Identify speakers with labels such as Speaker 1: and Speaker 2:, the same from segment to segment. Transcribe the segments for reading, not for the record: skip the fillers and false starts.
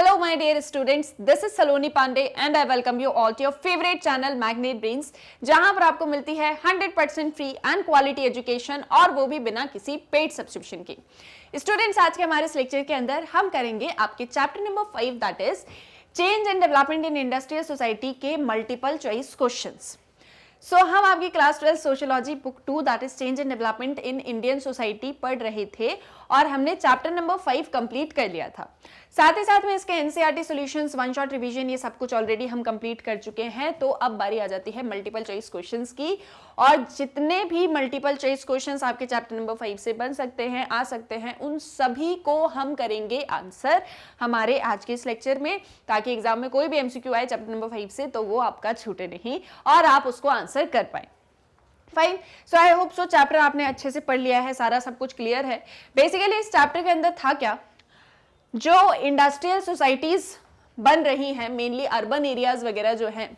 Speaker 1: Hello my dear students, this is Saloni Pandey and I welcome you all to your favorite channel Magnet Brains, जहां पर आपको मिलती है 100% free and quality education और वो भी बिना किसी पेड सब्सक्रिप्शन के। स्टूडेंट्स, आज के हमारे इस लेक्चर के अंदर हम करेंगे आपके chapter number 5 that is change and development in industrial society के मल्टीपल चॉइस क्वेश्चंस। हम आपकी class 12 sociology book 2 that is change and development in Indian society पढ़ रहे थे और हमने चैप्टर नंबर 5 कंप्लीट कर लिया था। साथ ही साथ में इसके NCERT solutions, one shot revision, ये सब कुछ ऑलरेडी हम कंप्लीट कर चुके हैं। तो अब बारी आ जाती है मल्टीपल चॉइस क्वेश्चंस की, और जितने भी मल्टीपल चॉइस क्वेश्चंस आपके चैप्टर नंबर 5 से बन सकते हैं, आ सकते हैं, उन सभी को हम करेंगे आंसर हमारे आज के इस लेक्चर में, ताकि एग्जाम में कोई भी एमसीक्यू आए चैप्टर नंबर 5 से तो वो आपका छूटे नहीं और आप उसको आंसर कर पाए। फाइन, सो आई होप सो चैप्टर आपने अच्छे से पढ़ लिया है, सारा सब कुछ क्लियर है। बेसिकली इस चैप्टर के अंदर था क्या, जो इंडस्ट्रियल सोसाइटीज बन रही हैं, मेनली अर्बन एरियाज वगैरह जो हैं,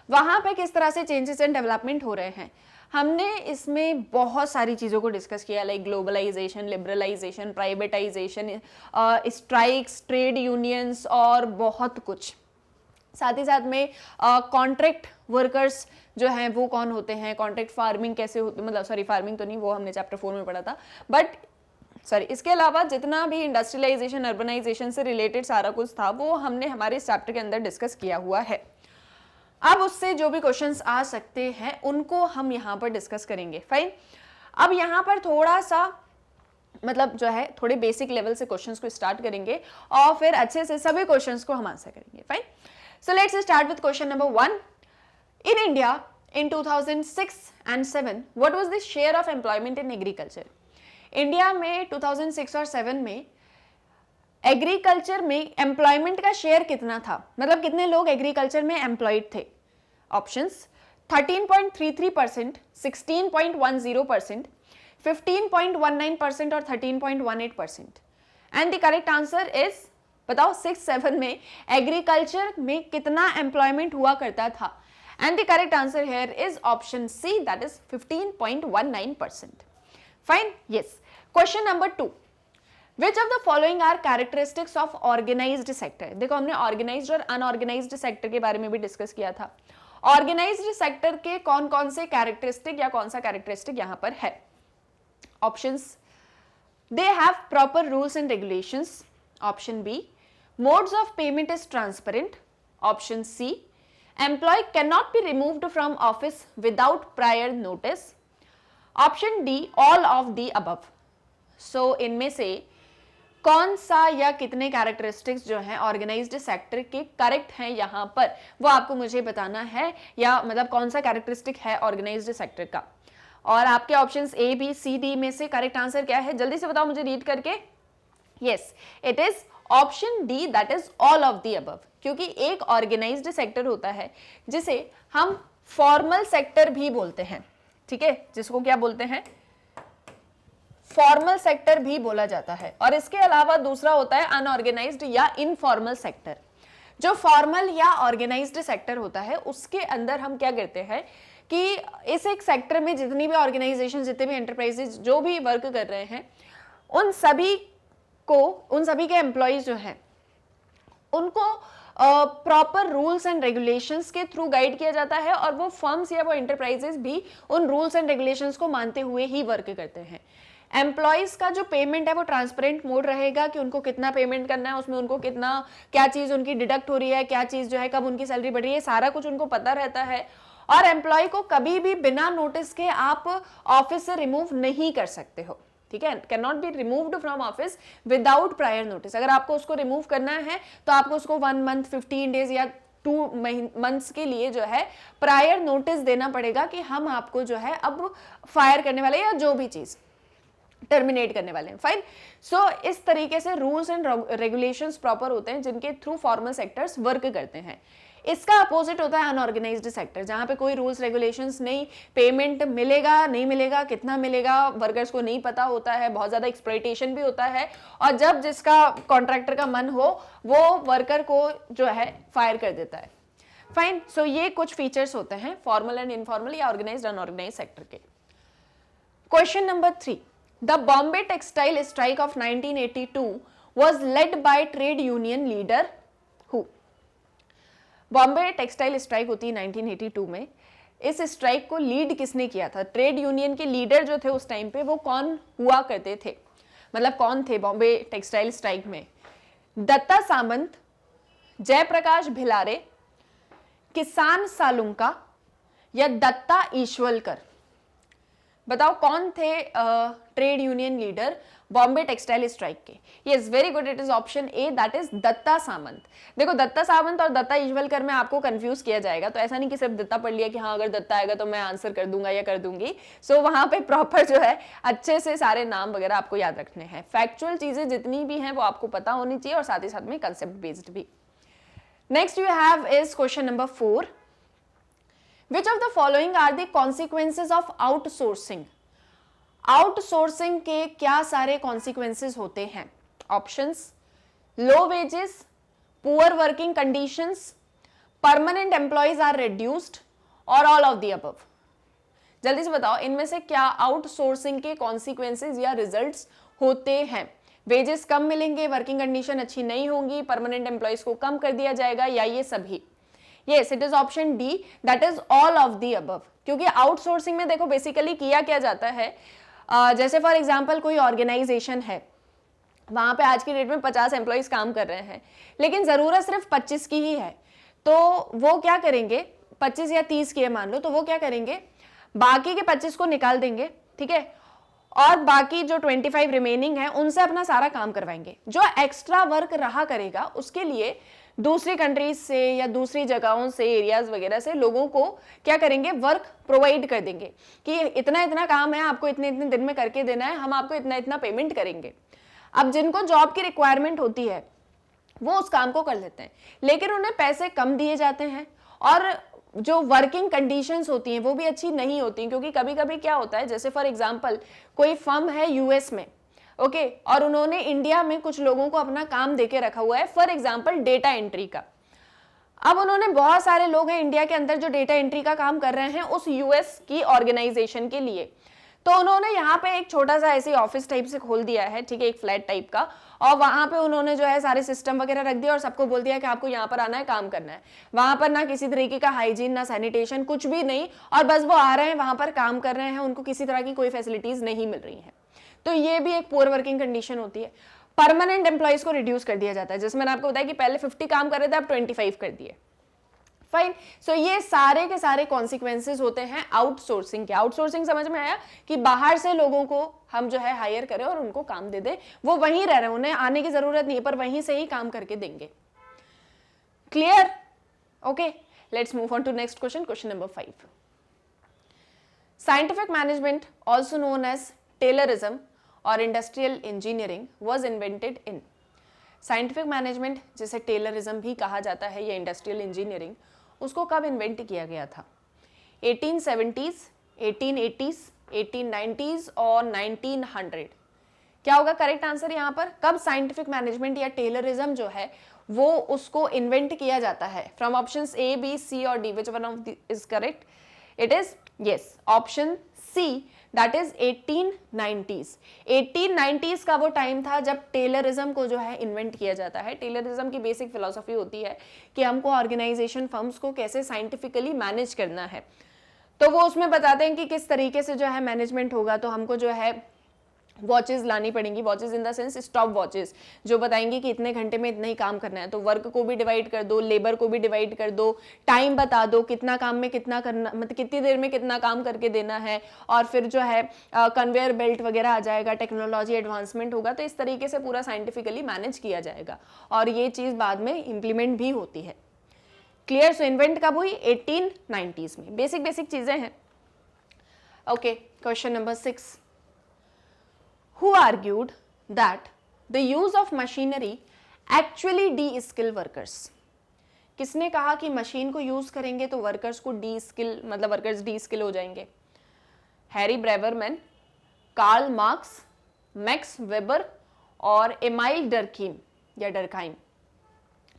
Speaker 1: वहां पे किस तरह से चेंजेस एंड डेवलपमेंट हो रहे हैं। हमने इसमें बहुत सारी चीज़ों को डिस्कस किया, like globalisation, liberalisation, privatisation, strikes, trade unions और बहुत कुछ। साथ ही साथ में कॉन्ट्रैक्ट वर्कर्स जो हैं वो कौन होते हैं, कॉन्ट्रैक्ट फार्मिंग कैसे होती, मतलब सॉरी फार्मिंग तो नहीं, वो हमने चैप्टर 4 में पढ़ा था, बट सॉरी इसके अलावा जितना भी इंडस्ट्रियलाइजेशन, अर्बनाइजेशन से रिलेटेड सारा कुछ था वो हमने हमारे इस चैप्टर के अंदर डिस्कस किया हुआ है। अब उससे जो भी क्वेश्चंस आ सकते हैं उनको हम यहाँ पर डिस्कस करेंगे। फाइन, अब यहाँ पर थोड़ा सा मतलब जो है थोड़े बेसिक लेवल से क्वेश्चंस को स्टार्ट करेंगे और फिर अच्छे से सभी क्वेश्चंस को हम आंसर करेंगे। Fine, so let's start with question number 1। In India in 2006 and 7 what was the share of employment in agriculture? India में 2006 और 7 में एग्रीकल्चर में एम्प्लॉयमेंट का शेयर कितना था, मतलब कितने लोग एग्रीकल्चर में एम्प्लॉयड थे। ऑप्शंस 13.33%, 16.10%, 15.19% और 13.18%। And the correct answer is, बताओ 6-7 में एग्रीकल्चर में कितना एम्प्लॉयमेंट हुआ करता था। And the correct answer here is option C, that is 15.19%. Fine, yes. Question number 2. Which of the following are characteristics of organized sector? देखो हमने organized और unorganized sector के बारे में भी डिस्कस किया था। Organized sector के कौन कौन से characteristic या कौन सा characteristic यहाँ पर है। Options: They have proper rules and regulations. Option B: Modes of payment is transparent. Option C: Employee cannot be removed from office without prior notice. Option D: all of the above. So इनमें से कौन सा या कितने characteristics जो हैं organised sector के correct हैं यहाँ पर, वो आपको मुझे बताना है, या मतलब कौन सा कैरेक्टरिस्टिक है ऑर्गेनाइज्ड सेक्टर का। और आपके options A, B, C, D में से करेक्ट आंसर क्या है, जल्दी से बताओ मुझे रीड करके। Yes, it is option D, that is all of the above. क्योंकि एक ऑर्गेनाइज्ड सेक्टर होता है जिसे हम फॉर्मल सेक्टर भी बोलते हैं, ठीक है, जिसको क्या बोलते हैं, फॉर्मल सेक्टर भी बोला जाता है। और इसके अलावा दूसरा होता है अनऑर्गेनाइज्ड या इनफॉर्मल सेक्टर। जो फॉर्मल या ऑर्गेनाइज्ड सेक्टर होता है उसके अंदर हम क्या करते हैं कि इस एक सेक्टर में जितनी भी ऑर्गेनाइजेशन, जितने भी एंटरप्राइजेज जो भी वर्क कर रहे हैं, उन सभी के एम्प्लॉयज जो हैं उनको प्रॉपर रूल्स एंड रेगुलेशंस के थ्रू गाइड किया जाता है, और वो फर्म्स या वो एंटरप्राइजेस भी उन रूल्स एंड रेगुलेशंस को मानते हुए ही वर्क करते हैं। एम्प्लॉयज का जो पेमेंट है वो ट्रांसपेरेंट मोड रहेगा कि उनको कितना पेमेंट करना है, उसमें उनको कितना, क्या चीज उनकी डिडक्ट हो रही है, क्या चीज जो है कब उनकी सैलरी बढ़ रही है, सारा कुछ उनको पता रहता है। और एम्प्लॉय को कभी भी बिना नोटिस के आप ऑफिस से रिमूव नहीं कर सकते हो, ठीक है, can not be removed from office without prior notice. अगर आपको उसको रिमूव करना है तो आपको उसको 1 मंथ, 15 डेज या 2 मंथ्स के लिए जो है प्रायर नोटिस देना पड़ेगा कि हम आपको जो है अब फायर करने वाले या जो भी चीज टर्मिनेट करने वाले हैं। फाइन, सो इस तरीके से रूल्स एंड रेगुलेशंस प्रॉपर होते हैं जिनके थ्रू फॉर्मल सेक्टर्स वर्क करते हैं। इसका अपोजिट होता है अनऑर्गेनाइज्ड सेक्टर, जहां पे कोई रूल्स रेगुलेशंस नहीं, पेमेंट मिलेगा नहीं मिलेगा, कितना मिलेगा वर्कर्स को नहीं पता होता है, बहुत ज्यादा एक्सप्लॉयटेशन भी होता है, और जब जिसका कॉन्ट्रैक्टर का मन हो वो वर्कर को जो है फायर कर देता है। फाइन, सो ये कुछ फीचर्स होते हैं फॉर्मल एंड इनफॉर्मल या ऑर्गेनाइज्ड अनऑर्गेनाइज्ड सेक्टर के। Question number 3, the Bombay textile strike off 1982 was led by trade union leader. Who. Bombay textile strike होती है 1982 में। इस स्ट्राइक को लीड किसने किया था? ट्रेड यूनियन के लीडर जो थे उस टाइम पे वो कौन हुआ करते थे, मतलब कौन थे बॉम्बे टेक्सटाइल स्ट्राइक में? दत्ता सामंत, जयप्रकाश भिलारे, किसान सालुंका या दत्ता ईश्वलकर? बताओ कौन थे trade union leader Bombay textile strike के? Yes, very good, it is option A, that is Datta Samant. देखो दत्ता सामंत और दत्ता ईश्वलकर में आपको कंफ्यूज किया जाएगा, तो ऐसा नहीं कि सिर्फ दत्ता पढ़ लिया कि हाँ अगर दत्ता आएगा तो मैं आंसर कर दूंगा या कर दूंगी। सो वहां पे प्रॉपर जो है अच्छे से सारे नाम वगैरह आपको याद रखने हैं। फैक्चुअल चीजें जितनी भी हैं वो आपको पता होनी चाहिए और साथ ही साथ में कंसेप्ट बेस्ड भी। Next you have is question number 4। Which of the following are the consequences of outsourcing? Outsourcing के क्या सारे कॉन्सिक्वेंसेज होते हैं? Options: low wages, poor working conditions, permanent employees are reduced और ऑल ऑफ द अबव। जल्दी से बताओ इनमें से क्या आउटसोर्सिंग के कॉन्सिक्वेंसेज या रिजल्ट्स होते हैं? वेजेस कम मिलेंगे, वर्किंग कंडीशन अच्छी नहीं होंगी, परमानेंट एम्प्लॉयज को कम कर दिया जाएगा, या ये सभी? Yes, it is option D, that is all of the above. क्योंकि आउटसोर्सिंग में देखो बेसिकली किया क्या जाता है, जैसे फॉर एग्जांपल कोई ऑर्गेनाइजेशन है, वहां पे आज की डेट में 50 एम्प्लॉइज काम कर रहे हैं, लेकिन जरूरत सिर्फ 25 की ही है, तो वो क्या करेंगे, 25 या 30 की है मान लो, तो वो क्या करेंगे, बाकी के 25 को निकाल देंगे, ठीक है, और बाकी जो 25 रिमेनिंग है उनसे अपना सारा काम करवाएंगे। जो एक्स्ट्रा वर्क रहा करेगा उसके लिए दूसरी कंट्रीज से या दूसरी जगहों से, एरियाज वगैरह से लोगों को क्या करेंगे, वर्क प्रोवाइड कर देंगे कि इतना इतना काम है, आपको इतने इतने दिन में करके देना है, हम आपको इतना इतना पेमेंट करेंगे। अब जिनको जॉब की रिक्वायरमेंट होती है वो उस काम को कर लेते हैं, लेकिन उन्हें पैसे कम दिए जाते हैं और जो वर्किंग कंडीशंस होती हैं वो भी अच्छी नहीं होती, क्योंकि कभी कभी क्या होता है, जैसे फॉर एग्जांपल कोई फर्म है यूएस में, ओके, और उन्होंने इंडिया में कुछ लोगों को अपना काम देके रखा हुआ है, फॉर एग्जांपल डेटा एंट्री का। अब उन्होंने बहुत सारे लोग हैं इंडिया के अंदर जो डेटा एंट्री का काम कर रहे हैं उस यूएस की ऑर्गेनाइजेशन के लिए, तो उन्होंने यहाँ पे एक छोटा सा ऐसे ऑफिस टाइप से खोल दिया है, ठीक है, एक फ्लैट टाइप का, और वहां पे उन्होंने जो है सारे सिस्टम वगैरह रख दिया और सबको बोल दिया कि आपको यहाँ पर आना है, काम करना है। वहां पर ना किसी तरीके का हाइजीन, ना सैनिटेशन, कुछ भी नहीं, और बस वो आ रहे हैं वहां पर काम कर रहे हैं, उनको किसी तरह की कोई फैसिलिटीज नहीं मिल रही है। तो ये भी एक पुअर वर्किंग कंडीशन होती है। परमानेंट एम्प्लॉइज को रिड्यूस कर दिया जाता है, जैसे मैंने आपको बताया कि पहले 50 काम कर रहे थे, अब 25 कर दिए। फाइन, सो ये सारे के सारे कॉन्सिक्वेंसेज होते हैं आउटसोर्सिंग के। आउटसोर्सिंग समझ में आया कि बाहर से लोगों को हम जो है हायर करें और उनको काम दे दें, वो वहीं रह रहे हैं, उन्हें आने की जरूरत नहीं है, पर वहीं से ही काम करके देंगे। Clear? Okay, let's move on to next question, question number 5। Scientific management, also known as Taylorism और industrial engineering, was invented in. Scientific management जिसे टेलरिज्म भी कहा जाता है या इंडस्ट्रियल इंजीनियरिंग, उसको कब इन्वेंट किया गया था? 1870s, 1880s, 1890s और 1900? क्या होगा करेक्ट आंसर यहाँ पर? कब साइंटिफिक मैनेजमेंट या टेलरिज्म जो है वो उसको इन्वेंट किया जाता है? From options A, B, C और D, which one of is correct? It is yes option C, that is 1890s। 1890s का वो टाइम था जब टेलरिज्म को जो है इन्वेंट किया जाता है। टेलरिज्म की बेसिक फिलॉसफी होती है कि हमको ऑर्गेनाइजेशन फर्म्स को कैसे साइंटिफिकली मैनेज करना है, तो वो उसमें बताते हैं कि किस तरीके से जो है मैनेजमेंट होगा। तो हमको जो है वॉचेस लानी पड़ेंगी, watches in the sense stop watches, जो बताएंगे कि इतने घंटे में इतना ही काम करना है। तो वर्क को भी डिवाइड कर दो, लेबर को भी डिवाइड कर दो, टाइम बता दो कितना काम में कितना करना, मतलब कितनी देर में कितना काम करके देना है, और फिर जो है कन्वेयर बेल्ट वगैरह आ जाएगा, टेक्नोलॉजी एडवांसमेंट होगा, तो इस तरीके से पूरा साइंटिफिकली मैनेज किया जाएगा और ये चीज़ बाद में इंप्लीमेंट भी होती है। क्लियर? सो इन्वेंट कब हुई? 1890s में। बेसिक बेसिक चीज़ें हैं। Okay, question number 6। Who argued that the use of machinery actually de-skill workers? किसने कहा कि मशीन को यूज करेंगे तो वर्कर्स को डी स्किल, मतलब वर्कर्स डी स्किल हो जाएंगे? Harry Braverman, Karl Marx, Max Weber और एमाइल डर्कीम या डरखाइम?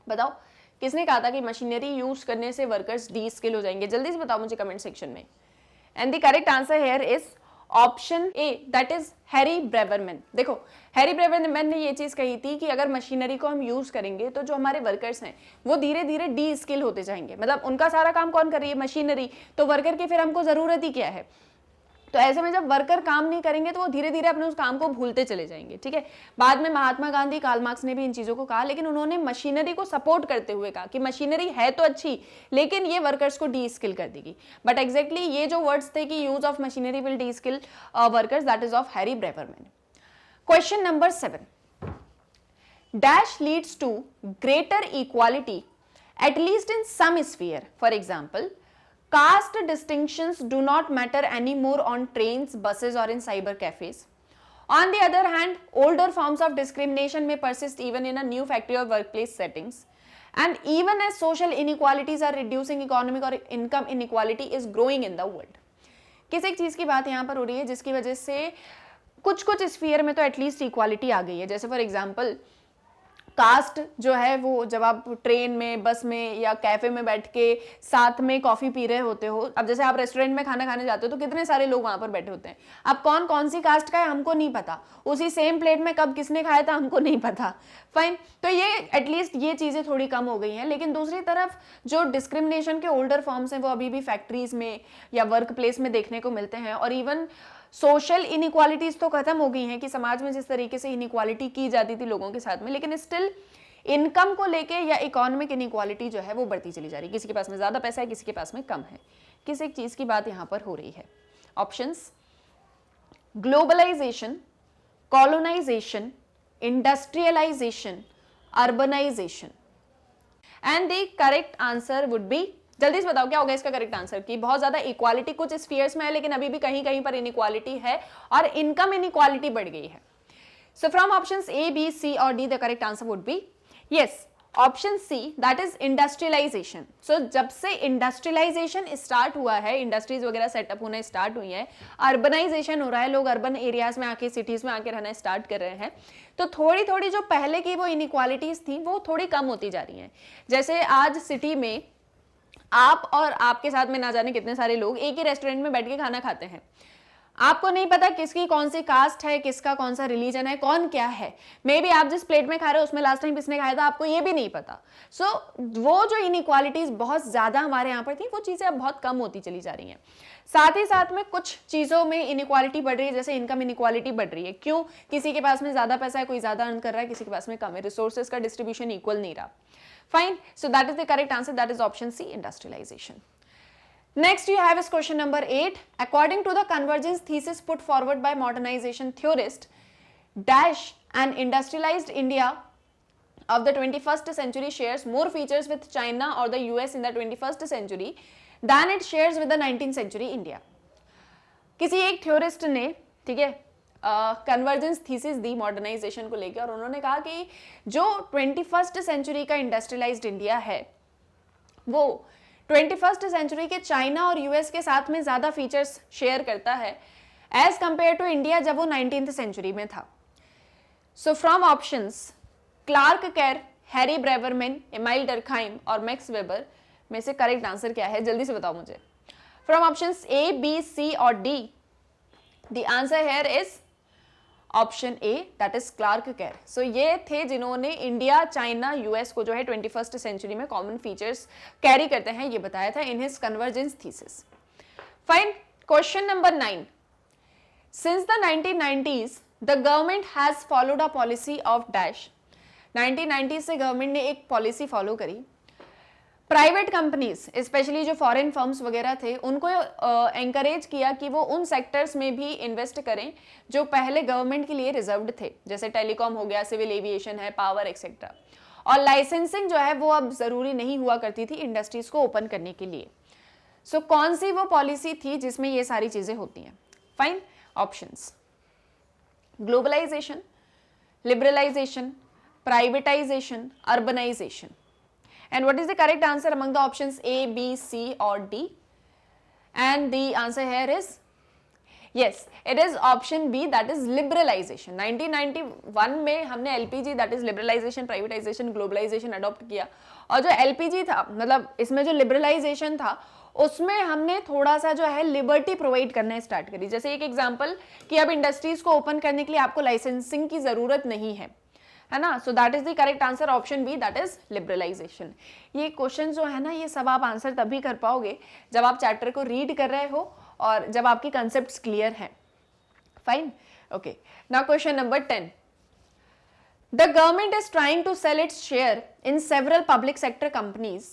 Speaker 1: बताओ किसने कहा था कि मशीनरी यूज करने से वर्कर्स डी स्किल हो जाएंगे? जल्दी से बताओ मुझे कमेंट सेक्शन में। And the correct answer here is option A that is Harry Braverman. देखो हैरी ब्रेवरमैन ने ये चीज कही थी कि अगर मशीनरी को हम यूज करेंगे तो जो हमारे वर्कर्स हैं वो धीरे धीरे डी स्किल होते जाएंगे, मतलब उनका सारा काम कौन कर रही है, मशीनरी, तो वर्कर की फिर हमको जरूरत ही क्या है। तो ऐसे में जब वर्कर काम नहीं करेंगे तो वो धीरे धीरे अपने उस काम को भूलते चले जाएंगे, ठीक है। बाद में महात्मा गांधी, कार्ल मार्क्स ने भी इन चीजों को कहा, लेकिन उन्होंने मशीनरी को सपोर्ट करते हुए कहा कि मशीनरी है तो अच्छी लेकिन ये वर्कर्स को डी स्किल कर देगी। बट एग्जैक्टली ये जो वर्ड्स थे कि use of machinery will deskill workers, that is of Harry Braverman. Question number 7, dash leads to greater equality at least in some sphere. For example, caste distinctions do not matter anymore on trains, buses or in cyber cafes. On the other hand, older forms of discrimination may persist even in a new factory or workplace settings. And even as social inequalities are reducing, economic or income inequality is growing in the world. किस एक चीज की बात यहाँ पर हो रही है जिसकी वजह से कुछ कुछ स्फीयर में तो एटलीस्ट इक्वालिटी आ गई है। जैसे फॉर एग्जाम्पल कास्ट जो है वो जब आप ट्रेन में, बस में या कैफे में बैठ के साथ में कॉफी पी रहे होते हो, अब जैसे आप रेस्टोरेंट में खाना खाने जाते हो तो कितने सारे लोग वहां पर बैठे होते हैं, अब कौन कौन सी कास्ट का है हमको नहीं पता, उसी सेम प्लेट में कब किसने खाया था हमको नहीं पता, फाइन। तो ये एटलीस्ट ये चीजें थोड़ी कम हो गई हैं। लेकिन दूसरी तरफ जो डिस्क्रिमिनेशन के ओल्डर फॉर्म्स हैं वो अभी भी फैक्ट्रीज में या वर्क प्लेस में देखने को मिलते हैं। और इवन सोशल इनइक्वालिटीज तो खत्म हो गई हैं कि समाज में जिस तरीके से इनइक्वालिटी की जाती थी लोगों के साथ में, लेकिन स्टिल इनकम को लेके या इकोनॉमिक इनइक्वालिटी जो है वो बढ़ती चली जा रही है। किसी के पास में ज्यादा पैसा है, किसी के पास में कम है। किस एक चीज की बात यहां पर हो रही है? Options: globalisation, colonisation, industrialisation, urbanisation. And the correct answer would be, जल्दी से बताओ क्या होगा इसका करेक्ट आंसर? कि बहुत ज्यादा इक्वालिटी कुछ स्फीयर्स में है लेकिन अभी भी कहीं कहीं पर इनइक्वालिटी है और इनकम इनइक्वालिटी बढ़ गई है। So from options A, B, C और D the correct answer would be yes, option C, that is industrialisation. So जब से इंडस्ट्रियलाइजेशन स्टार्ट हुआ है, इंडस्ट्रीज वगैरह सेटअप होना स्टार्ट हुई है, अर्बनाइजेशन हो रहा है, लोग अर्बन एरियाज में आके, सिटीज में आके रहना स्टार्ट कर रहे हैं, तो थोड़ी थोड़ी जो पहले की वो इनइक्वालिटीज थी वो थोड़ी कम होती जा रही हैं। जैसे आज सिटी में आप और आपके साथ में ना जाने कितने सारे लोग एक ही रेस्टोरेंट में बैठ के खाना खाते हैं, आपको नहीं पता किसकी कौन सी कास्ट है, किसका कौन सा रिलीजन है, कौन क्या है। मे बी आप जिस प्लेट में खा रहे हो उसमें लास्ट टाइम किसने खाया था आपको ये भी नहीं पता। सो वो जो इनइक्वालिटीज बहुत ज्यादा हमारे यहाँ पर थी वो चीजें अब बहुत कम होती चली जा रही हैं। साथ ही साथ में कुछ चीजों में इनइक्वालिटी बढ़ रही है, जैसे इनकम इनइक्वालिटी बढ़ रही है। क्यों? किसी के पास में ज्यादा पैसा है, कोई ज्यादा अर्न कर रहा है, किसी के पास में कम है, रिसोर्सेज का डिस्ट्रीब्यूशन इक्वल नहीं रहा। Fine. So that is the correct answer. That is option C, industrialization. Next you have is question number 8. According to the convergence thesis put forward by modernization theorist, dash an industrialized India of the 21st century shares more features with China or the US in the 21st century than it shares with the 19th century India. किसी एक theorist ने, ठीक है, convergence thesis दी modernisation को लेकर, और उन्होंने कहा कि जो 21st सेंचुरी का इंडस्ट्रियलाइज्ड इंडिया है वो 21st सेंचुरी के चाइना और यूएस के साथ में ज्यादा फीचर्स शेयर करता है एज कंपेयर टू इंडिया जब वो 19th सेंचुरी में था। सो फ्रॉम ऑप्शंस क्लार्क केर, हैरी ब्रेवरमैन, एमाइल डर्कहाइम और मैक्स वेबर में से करेक्ट आंसर क्या है? जल्दी से बताओ मुझे। From options A, B, C और D the answer here is option A, that is Clark Kerr. So ये थे जिन्होंने इंडिया, चाइना, यूएस को जो है 21st सेंचुरी में कॉमन फीचर्स कैरी करते हैं ये बताया था in his convergence thesis. Fine. Question number 9. Since the 1990s the government has followed a policy of dash. 1990s से गवर्नमेंट ने एक पॉलिसी फॉलो करी। प्राइवेट कंपनीज, स्पेशली जो फॉरेन फर्म्स वगैरह थे, उनको एंकरेज किया कि वो उन सेक्टर्स में भी इन्वेस्ट करें जो पहले गवर्नमेंट के लिए रिजर्व्ड थे, जैसे टेलीकॉम हो गया, सिविल एविएशन है, पावर एक्सेट्रा। और लाइसेंसिंग जो है वो अब जरूरी नहीं हुआ करती थी इंडस्ट्रीज को ओपन करने के लिए। सो कौन सी वो पॉलिसी थी जिसमें ये सारी चीजें होती हैं? Fine. Options: globalisation, liberalisation, privatisation, urbanisation. And what is the correct answer among the options A, B, C or D? And the answer here is yes, it is option B, that is liberalization. 1991 में हमने LPG, that is liberalization, privatization, globalization adopt किया, और जो LPG था, मतलब इसमें जो liberalization था उसमें हमने थोड़ा सा जो है लिबर्टी प्रोवाइड करना स्टार्ट करी। जैसे एक एग्जांपल कि अब इंडस्ट्रीज को ओपन करने के लिए आपको लाइसेंसिंग की जरूरत नहीं है ना। So that is the correct answer, option B, that is liberalisation. ये क्वेश्चन जो है ना, ये सब आप आंसर तभी कर पाओगे जब आप चैप्टर को रीड कर रहे हो और जब आपकी कंसेप्ट्स क्लियर हैं। Fine, okay. Now question number 10, the government is trying to sell its share in several public sector companies,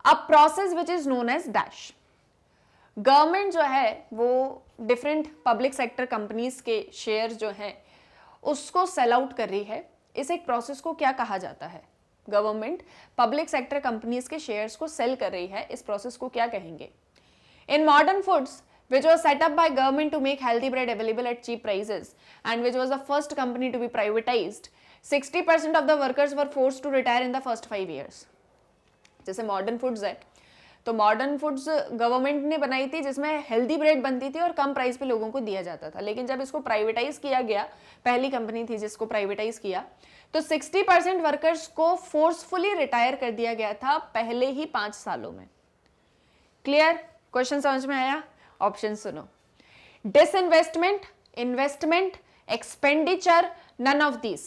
Speaker 1: a process which is known as dash। Government जो है वो डिफरेंट पब्लिक सेक्टर कंपनीज के share जो हैं उसको sell out कर रही है। इस एक प्रोसेस को क्या कहा जाता है? गवर्नमेंट पब्लिक सेक्टर कंपनीज के शेयर्स को सेल कर रही है, इस प्रोसेस को क्या कहेंगे? In modern foods which was set up by government to make healthy bread available at cheap prices and which was the first company to be privatized, 60% of the workers were forced to retire in the first 5 years। जैसे modern foods है, तो modern foods government ने बनाई थी जिसमें healthy bread बनती थी और कम प्राइस पे लोगों को दिया जाता था। लेकिन जब इसको प्राइवेटाइज किया गया, पहली कंपनी थी जिसको प्राइवेटाइज किया, तो 60% वर्कर्स को फोर्सफुली रिटायर कर दिया गया था पहले ही 5 सालों में। क्लियर? क्वेश्चन समझ में आया? ऑप्शन सुनो, disinvestment, investment, expenditure, none of this.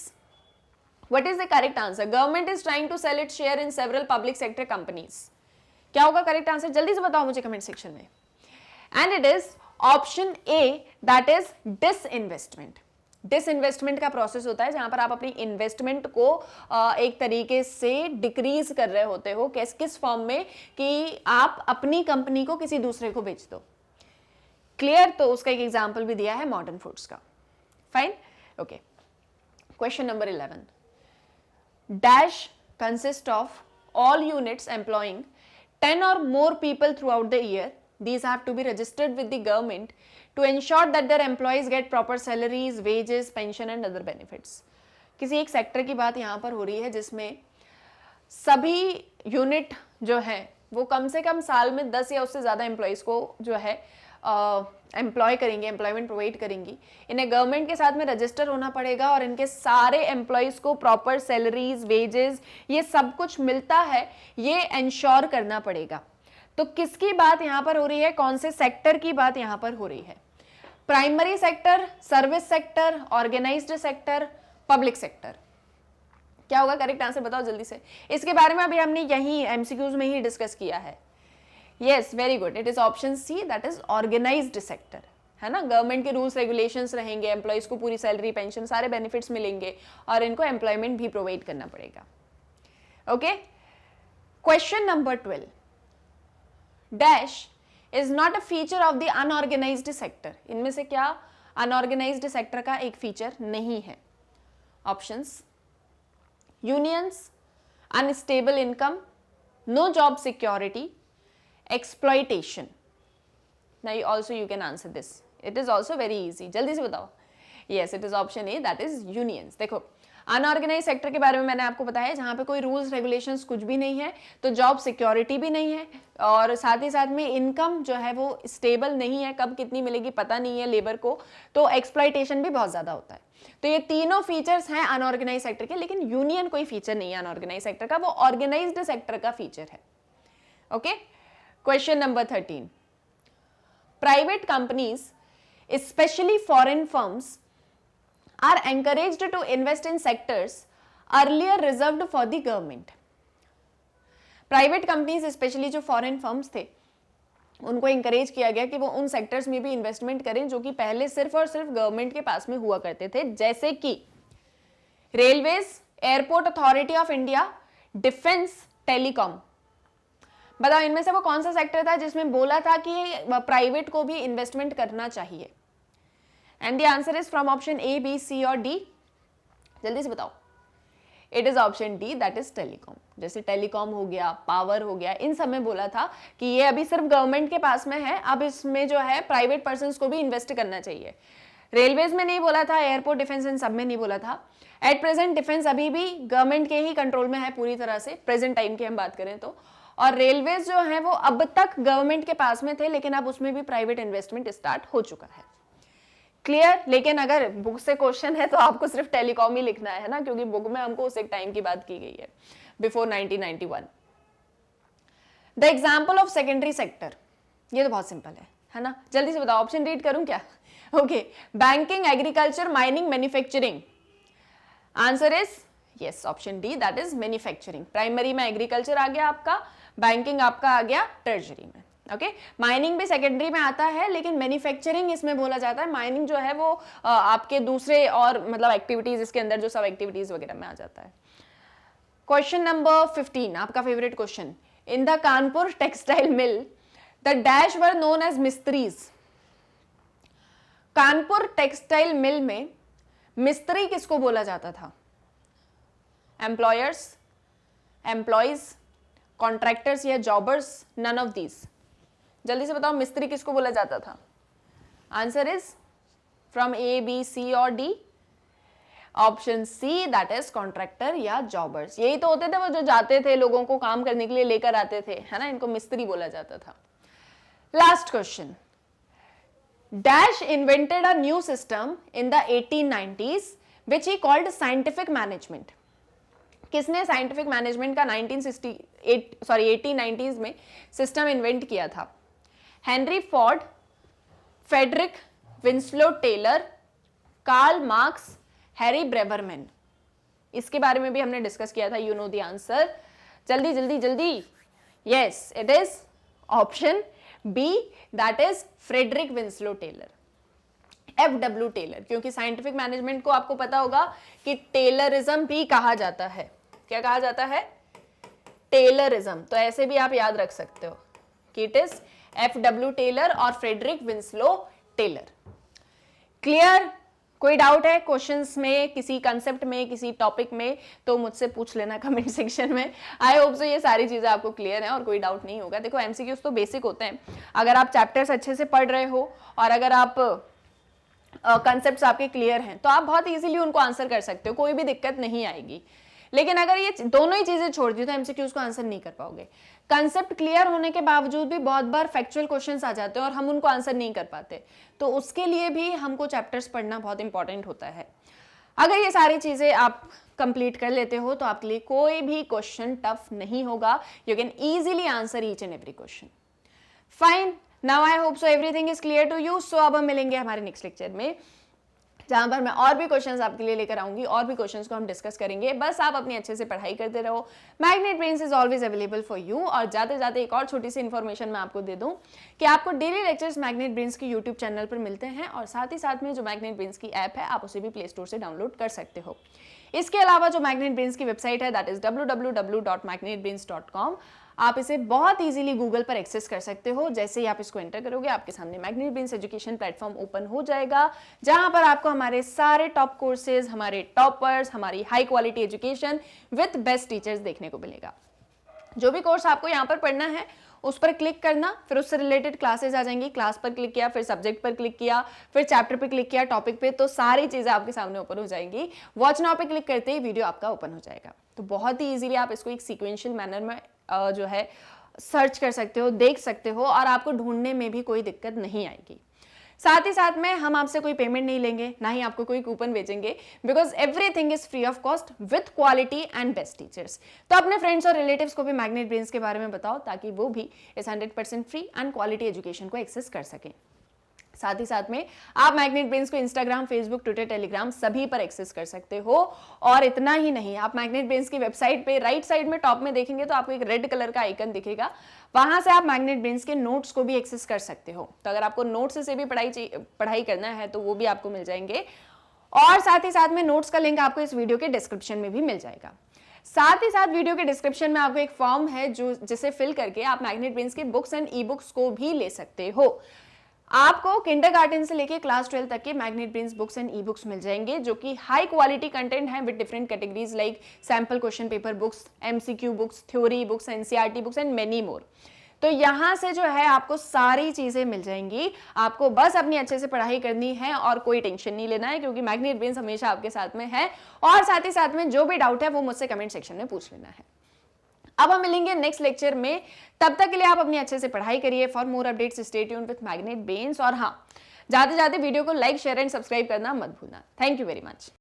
Speaker 1: What is the correct answer? Government is trying to sell it share in several public sector companies. क्या होगा करेक्ट आंसर? जल्दी से बताओ मुझे कमेंट सेक्शन में। And it is option A, that is disinvestment. Disinvestment का process होता है जहां पर आप अपनी इन्वेस्टमेंट को एक तरीके से डिक्रीज कर रहे होते हो। किस फॉर्म में? कि आप अपनी कंपनी को किसी दूसरे को बेच दो। क्लियर? तो उसका एक एग्जाम्पल भी दिया है मॉडर्न फूड्स का। Fine, okay. Question number 11, dash consist of all units employing 10 or more people throughout the year. These have to be registered with the government to ensure that their employees get proper salaries, wages, pension and other benefits। किसी एक sector की बात यहाँ पर हो रही है जिसमें सभी यूनिट जो है वो कम से कम साल में 10 या उससे ज़्यादा एम्प्लॉयज़ को जो है एम्प्लॉय करेंगे, एम्प्लॉयमेंट प्रोवाइड करेंगी। इन्हें गवर्नमेंट के साथ में रजिस्टर होना पड़ेगा और इनके सारे एम्प्लॉयज़ को प्रॉपर सैलरीज, वेजेस, ये सब कुछ मिलता है, ये इंश्योर करना पड़ेगा। तो किसकी बात यहाँ पर हो रही है? कौन से सेक्टर की बात यहाँ पर हो रही है? Primary sector, service sector, organised sector, public sector. क्या होगा करेक्ट आंसर? बताओ जल्दी से। इसके बारे में अभी हमने यही एमसीक्यूज में ही डिस्कस किया है। Yes, very good, it is option C, that is organised sector, है ना। गवर्नमेंट के रूल्स रेगुलेशंस रहेंगे, एम्प्लॉयज को पूरी सैलरी, पेंशन, सारे बेनिफिट्स मिलेंगे और इनको एम्प्लॉयमेंट भी प्रोवाइड करना पड़ेगा। Okay, question number 12, dash is not a feature of the unorganised sector. इनमें से क्या अनऑर्गेनाइज्ड सेक्टर का एक फीचर नहीं है? Options, unions, unstable income, no job security, exploitation। now also you can answer this, it is also very easy, जल्दी से बताओ। yes, it is option A, that is unions। देखो, अनऑर्गेनाइज सेक्टर के बारे में मैंने आपको बताया, जहां पे कोई रूल्स रेगुलेशंस कुछ भी नहीं है, तो जॉब सिक्योरिटी भी नहीं है और साथ ही साथ में इनकम जो है वो स्टेबल नहीं है, कब कितनी मिलेगी पता नहीं है लेबर को, तो एक्सप्लॉइटेशन भी बहुत ज्यादा होता है। तो ये तीनों फीचर्स हैं अनऑर्गेनाइज सेक्टर के, लेकिन यूनियन कोई फीचर नहीं है अनऑर्गेनाइज सेक्टर का, वो ऑर्गेनाइज्ड सेक्टर का फीचर है। Okay, question number 13, private companies especially foreign firms are encouraged to invest in sectors earlier reserved for the government। Private companies specially जो फॉरेन फर्म्स थे उनको इंकरेज किया गया कि वो उन सेक्टर्स में भी इन्वेस्टमेंट करें जो कि पहले सिर्फ और सिर्फ गवर्नमेंट के पास में हुआ करते थे, जैसे कि railways, airport authority of India, defence, telecom. बताओ इनमें से वो कौन सा सेक्टर था जिसमें बोला था कि प्राइवेट को भी इन्वेस्टमेंट करना चाहिए? And the answer is from option A, B, C और डी। जल्दी से बताओ। It is option D, that is telecom. जैसे टेलीकॉम हो गया, पावर हो गया, इन सब में बोला था कि ये अभी सिर्फ गवर्नमेंट के पास में है, अब इसमें जो है प्राइवेट पर्संस को भी इन्वेस्ट करना चाहिए। रेलवेज में नहीं बोला था, एयरपोर्ट, डिफेंस, इन सब में नहीं बोला था। एट प्रेजेंट डिफेंस अभी भी गवर्नमेंट के ही कंट्रोल में है पूरी तरह से, प्रेजेंट टाइम की हम बात करें तो। और रेलवेज जो है वो अब तक गवर्नमेंट के पास में थे, लेकिन अब उसमें भी प्राइवेट इन्वेस्टमेंट स्टार्ट हो चुका है। क्लियर? लेकिन अगर बुक से क्वेश्चन है तो आपको सिर्फ टेलीकॉम ही लिखना है ना, क्योंकि बुक में हमको उस एक टाइम की बात की गई है, before 1991। The example of secondary sector. ये तो बहुत सिंपल है ना? जल्दी से बताओ, ऑप्शन रीड करूं क्या? Okay, banking, agriculture, mining, manufacturing. Answer is yes, option D, that is manufacturing. Primary में एग्रीकल्चर आ गया आपका, बैंकिंग आपका आ गया टर्जरी में। ओके, माइनिंग भी सेकेंडरी में आता है, लेकिन मैन्युफैक्चरिंग इसमें बोला जाता है। माइनिंग जो है वो आपके दूसरे और मतलब एक्टिविटीज, इसके अंदर जो सब एक्टिविटीज वगैरह में आ जाता है। क्वेश्चन नंबर 15, आपका favourite question. In the Kanpur textile mill the dash were known as mistris. Kanpur textile mill में मिस्त्री किसको बोला जाता था? एम्प्लॉयर्स, एम्प्लॉयज, कॉन्ट्रैक्टर्स या जॉबर्स? None of these. जल्दी से बताओ, मिस्त्री किसको बोला जाता था? Answer is from A, B, C और D. Option C, that is contractor या जॉबर्स। यही तो होते थे वो जो जाते थे, लोगों को काम करने के लिए लेकर आते थे, है ना? इनको मिस्त्री बोला जाता था। Last question. Dash invented a new system in the 1890s which he called scientific management. किसने साइंटिफिक मैनेजमेंट का 1890s में सिस्टम इन्वेंट किया था? Henry Ford, Frederick Winslow Taylor, Karl Marx, Harry Braverman. इसके बारे में भी हमने डिस्कस किया था। यू नो द आंसर, जल्दी जल्दी जल्दी। Yes, it is option B, that is Frederick Winslow Taylor, FW Taylor. क्योंकि साइंटिफिक मैनेजमेंट को आपको पता होगा कि टेलरिज्म भी कहा जाता है। क्या कहा जाता है? टेलरिज्म। तो ऐसे भी आप याद रख सकते हो कि इट इज FW टेलर और फ्रेडरिक विंस्लो टेलर। क्लियर? कोई डाउट है क्वेश्चंस में, किसी कंसेप्ट में, किसी टॉपिक में, तो मुझसे पूछ लेना कमेंट सेक्शन में। आई होप सो ये सारी चीजें आपको क्लियर है और कोई डाउट नहीं होगा। देखो, MCQs तो बेसिक होते हैं। अगर आप चैप्टर्स अच्छे से पढ़ रहे हो और अगर आप कंसेप्ट्स आपके क्लियर हैं तो आप बहुत इजीली उनको आंसर कर सकते हो, कोई भी दिक्कत नहीं आएगी। लेकिन अगर ये दोनों ही चीजें छोड़ दी तो MCQs को आंसर नहीं कर पाओगे। कंसेप्ट क्लियर होने के बावजूद भी बहुत बार फैक्चुअल क्वेश्चंस आ जाते हैं और हम उनको आंसर नहीं कर पाते, तो उसके लिए भी हमको चैप्टर्स पढ़ना बहुत इंपॉर्टेंट होता है। अगर ये सारी चीजें आप कंप्लीट कर लेते हो तो आपके लिए कोई भी क्वेश्चन टफ नहीं होगा। You can easily answer each and every question. Fine, now I hope so everything is clear to you. So अब हम मिलेंगे हमारे नेक्स्ट लेक्चर में, जहां पर मैं और भी क्वेश्चंस आपके लिए लेकर आऊंगी, और भी क्वेश्चंस को हम डिस्कस करेंगे। बस आप अपनी अच्छे से पढ़ाई करते रहो। Magnet brains is always available for you. और जाते जाते एक और छोटी सी इन्फॉर्मेशन मैं आपको दे दूं कि आपको डेली लेक्चर्स मैग्नेट ब्रेन्स के यूट्यूब चैनल पर मिलते हैं, और साथ ही साथ में जो मैग्नेट ब्रेन्स की ऐप है आप उसे भी प्ले स्टोर से डाउनलोड कर सकते हो। इसके अलावा जो मैग्नेट ब्रेन्स की वेबसाइट है दैट इज www.magnetbrains.com। आप इसे बहुत इजीली गूगल पर एक्सेस कर सकते हो। जैसे ही आप इसको एंटर करोगे आपके सामने magnet brains education platform open हो जाएगा, जहां पर आपको हमारे सारे टॉप कोर्सेज, हमारे टॉपर्स, हमारी high quality education with best teachers देखने को मिलेगा। जो भी कोर्स आपको यहाँ पर पढ़ना है उस पर क्लिक करना, फिर उससे रिलेटेड क्लासेस आ जाएंगी। क्लास पर क्लिक किया, फिर सब्जेक्ट पर क्लिक किया, फिर चैप्टर पर क्लिक किया, टॉपिक पे, तो सारी चीजें आपके सामने ओपन हो जाएंगी। वॉच नाउ पे क्लिक करते ही वीडियो आपका ओपन हो जाएगा। तो बहुत ही इजीली आप इसको एक सीक्वेंशियल मैनर में जो है सर्च कर सकते हो, देख सकते हो, और आपको ढूंढने में भी कोई दिक्कत नहीं आएगी। साथ ही साथ में हम आपसे कोई पेमेंट नहीं लेंगे, ना ही आपको कोई कूपन भेजेंगे, because everything is free of cost with quality and best teachers. तो अपने फ्रेंड्स और रिलेटिव्स को भी मैग्नेट ब्रेन्स के बारे में बताओ, ताकि वो भी इस 100% फ्री एंड क्वालिटी एजुकेशन को एक्सेस कर सकें। साथ ही साथ में आप मैग्नेट ब्रेन्स को इंस्टाग्राम, फेसबुक, ट्विटर, टेलीग्राम सभी पर एक्सेस कर सकते हो। और इतना ही नहीं, आप मैग्नेट ब्रेन्स की वेबसाइट पे राइट साइड में टॉप में देखेंगे तो आपको एक रेड कलर का आइकन दिखेगा, वहां से आप मैग्नेट ब्रेन्स के नोट्स को भी एक्सेस कर सकते हो। तो अगर आपको नोट्स से भी पढ़ाई करना है तो वो भी आपको मिल जाएंगे। और साथ ही साथ में नोट्स का लिंक आपको इस वीडियो के डिस्क्रिप्शन में भी मिल जाएगा। साथ ही साथ वीडियो के डिस्क्रिप्शन में आपको एक फॉर्म है जिसे फिल करके आप मैग्नेट ब्रेन्स के बुक्स एंड ई बुक्स को भी ले सकते हो। आपको किंडरगार्टन से लेके क्लास 12 तक के magnet brains books and e books मिल जाएंगे, जो कि हाई क्वालिटी कंटेंट है with different categories like sample question paper books, MCQ books, theory books, NCERT books and many more. तो यहां से जो है आपको सारी चीजें मिल जाएंगी। आपको बस अपनी अच्छे से पढ़ाई करनी है और कोई टेंशन नहीं लेना है, क्योंकि मैग्नेट ब्रेन्स हमेशा आपके साथ में है। और साथ ही साथ में जो भी डाउट है वो मुझसे कमेंट सेक्शन में पूछ लेना है। अब हम मिलेंगे नेक्स्ट लेक्चर में, तब तक के लिए आप अपनी अच्छे से पढ़ाई करिए। For more updates stay tuned with magnet brains. और हाँ, जाते जाते वीडियो को लाइक, शेयर एंड सब्सक्राइब करना मत भूलना। Thank you very much.